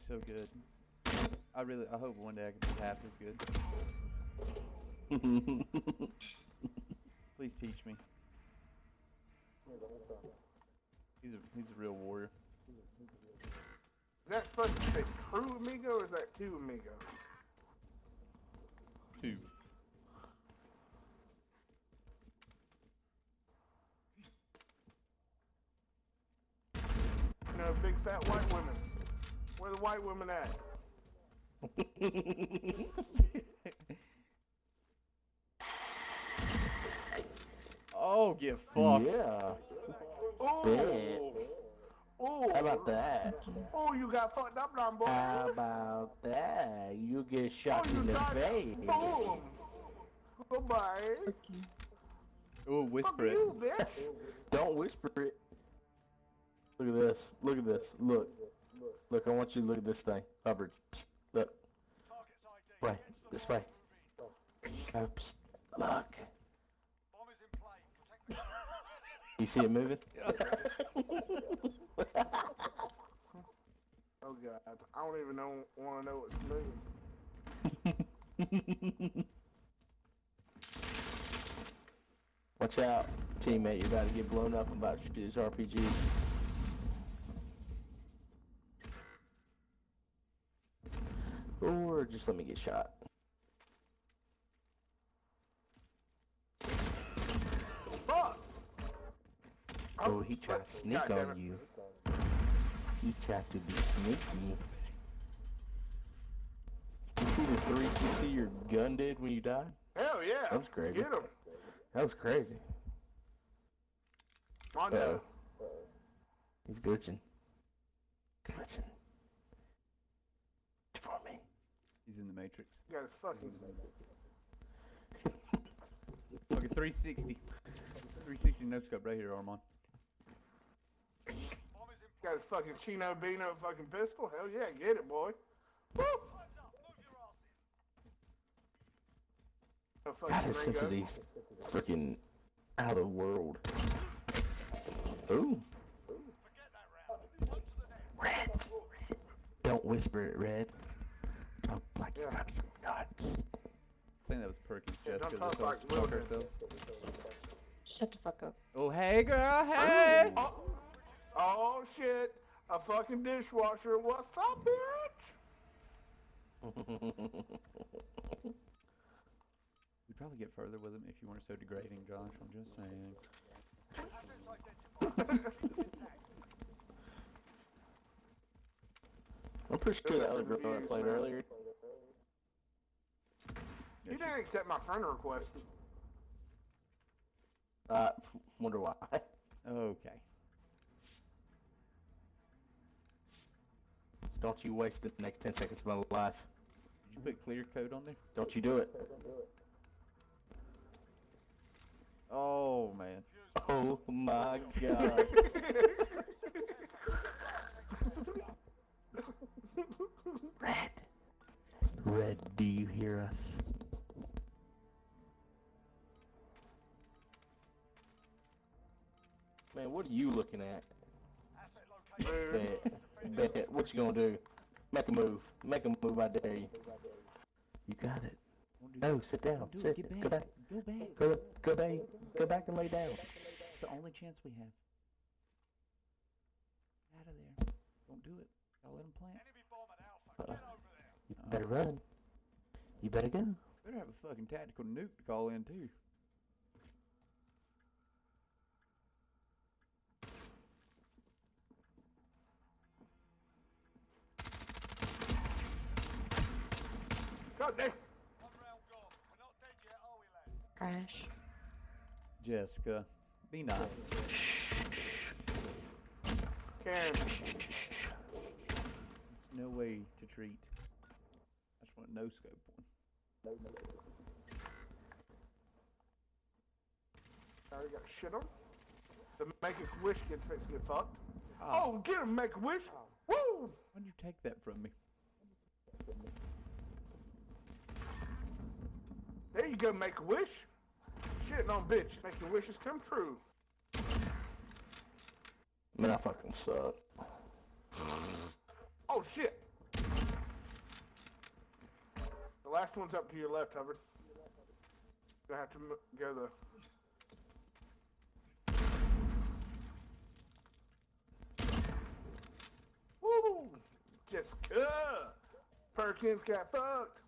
so good. I hope one day I can be half as good. Please teach me. He's a real warrior. Is that supposed to say true amigo or is that two amigo? Two. You know, big fat white women. Where the white women at? Oh, get fucked. Yeah. Oh. Oh. How about that? Oh, you got fucked up now, boy. How about that? You get shot in the face. Boom. Goodbye. Oh, whisper Fuck it. you, bitch. Don't whisper it. Look at this. Look at this. Look. Look, I want you to look at this thing. Hubbard. Psst. Look. Way. This way. Oops. Look. You see it moving? Oh god, I don't even want to know what's moving. Watch out, teammate. You're about to get blown up about his RPG. Or just let me get shot. Fuck! Oh, he tried to sneak on you. He tried to be sneaky. You see the 360 your gun did when you died? Hell yeah! That was crazy. Get him! That was crazy. I know. He's glitching. Glitching. For me. He's in the Matrix. You got his fucking... Okay, 360. 360 no scope right here, Armand. Got his fucking Chino Beano fucking pistol? Hell yeah, get it, boy. Woo! God, his sensibility's freaking out of the world. Ooh. Red. Don't whisper it, Red. Talk like you got some nuts. I think that was Perkins' Yeah, chest don't because talk we like fuck ourselves. Shut the fuck up. Oh, hey, girl, hey! Oh shit! A fucking dishwasher. What's up, bitch? We'd probably get further with him if you weren't so degrading, Josh. I'm just saying. I'm pretty sure that other girl I played earlier. You didn't accept my friend request. Wonder why. Okay. Don't you waste the next 10 seconds of my life. Did you put clear code on there? Don't you do it. Oh, man. Oh my god. Red. Red, do you hear us? Man, what are you looking at? Bet. What you gonna do? Make a move. Make a move, I dare you. You got it. No, sit down. Sit. Go back. Go back. Go back. Go back and lay down. It's the only chance we have. Out of there. Don't do it. I'll let him plant. You better run. You better go. Better have a fucking tactical nuke to call in, too. God damn. Crash. Jessica, be nice. Karen. It's no way to treat. I just want a no scope one. Already got shit on. The Make-A-Wish gets fixed to get fucked. Oh, Oh, get him, Make-A-Wish. Woo! why'd you take that from me? There you go, Make-A-Wish. Shitting on bitch. Make your wishes come true. Man, I fucking suck. Oh shit. last one's up to your left, Hubbard. Gonna have to go the. Woo! Jessica! Perkins got fucked.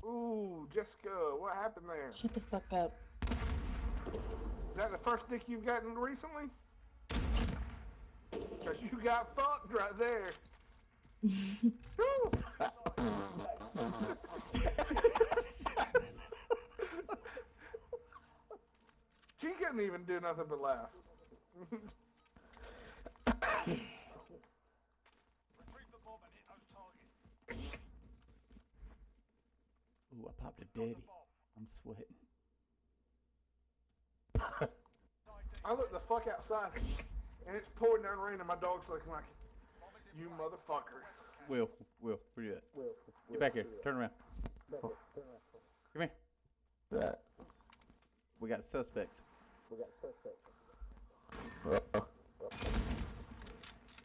Ooh, Jessica, what happened there? Shut the fuck up. Is that the first dick you've gotten recently? Cause you got fucked right there. Woo! She couldn't even do nothing but laugh. Ooh, I popped a daddy. I'm sweating. I look the fuck outside, and it's pouring down rain, and my dog's looking like, you motherfucker. Will, where you at? Get back here. Turn around. Come here. That. We got suspects.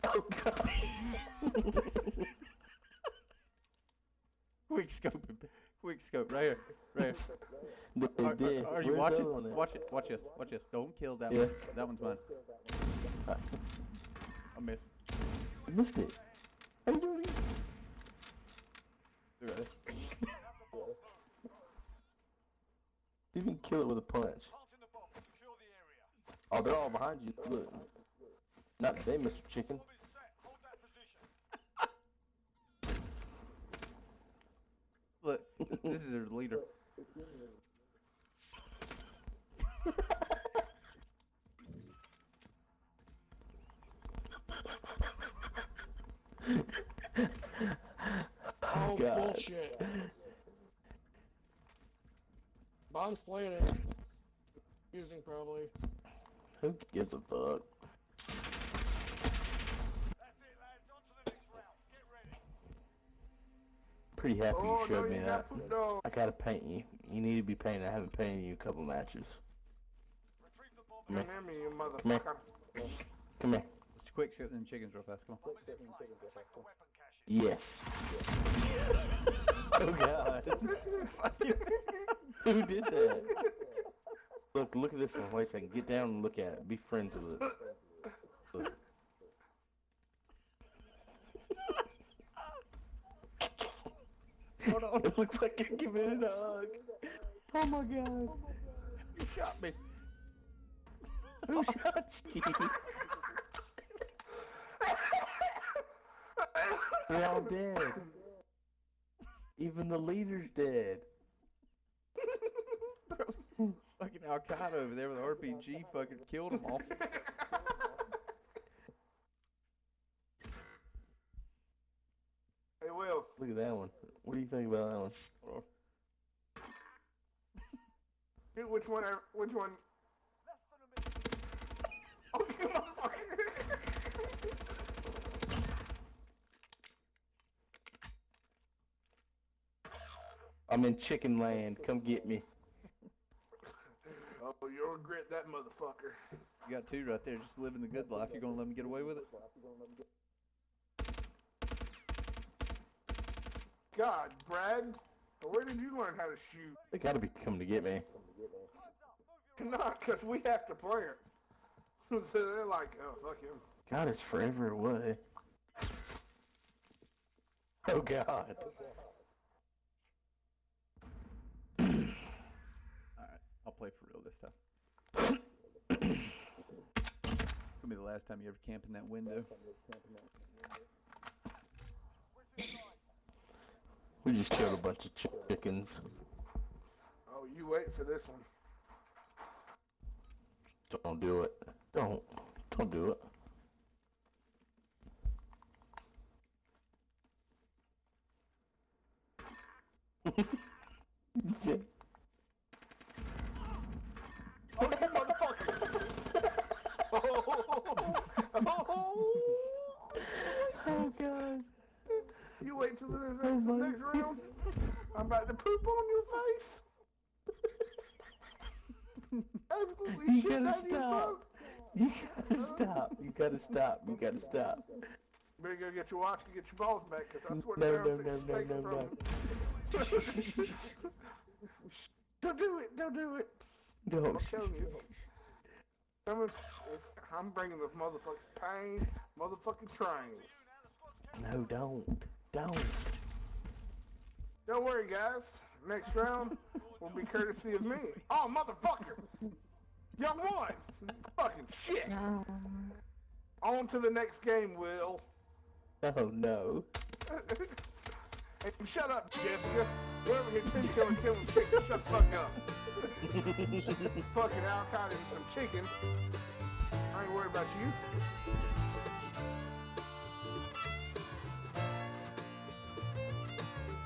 Oh god. Quick scope. Quick scope. Right here. Right here. They did. Are you Where's the watching? other one at? Watch it. Watch this. Watch this. Don't kill that Yeah. one. That one's mine. I missed. You missed it. How you doing it? Look at this. You can kill it with a punch. Oh, they're all behind you. Look. Not today, Mr. Chicken. Look, this is their leader. Oh, God. bullshit. Bomb's planted. Using probably. Who gives a fuck? Pretty happy Oh, you showed no, me you that. got poop dog. I gotta paint you. You need to be painted. I haven't painted you a couple matches. Come here. Come here, you Come here. motherfucker. Come here. Let's quick shoot them chickens real fast. Come on. Yes. Oh god. Who did that? Look at this one. Wait a second. Get down and look at it. Be friends with it. Look. Hold on. It looks like you're giving it a hug. Oh my god. You shot me. Who shot you? They're all dead. Even the leader's dead. Fucking Al Qaeda over there with an RPG fucking killed them all. Hey, Will. Look at that one. What do you think about that one? Hold on. Dude, which one? Oh, you motherfucker. I'm in chicken land. Come get me. Oh, you'll regret that motherfucker. You got two right there, just living the good life. You gonna let me get away with it? God, Brad, where did you learn how to shoot? They gotta be coming to get me. Not, because we have to play it. So they're like, oh, fuck him. God, it's forever away. Oh God. Alright, I'll play for real this time. It's gonna be the last time you ever camp in that window. We just killed a bunch of chickens. Oh, you wait for this one. Don't do it. Don't do it. Yeah. Oh, you motherfucker! Oh God. You wait till the Oh, my next round. I'm about to poop on your face. Absolutely You shit gotta down your stop. throat. You gotta stop. You gotta stop. You gotta stop. You better go get your watch and get your balls back, because that's what No, the no, damn no, thing's no, taken no, from no. him. Don't do it. Don't do it. No. I'm telling you. I'm bringing the motherfucking pain, motherfucking train. No, don't. Don't. Don't worry, guys. Next round will be courtesy of me. Oh, motherfucker! Y'all won! Fucking shit! No. On to the next game, Will. Oh, no. Hey, shut up, Jessica. We're over here killing chicken. Shut the fuck up. Fucking Al Qaeda and some chicken. I ain't worried about you.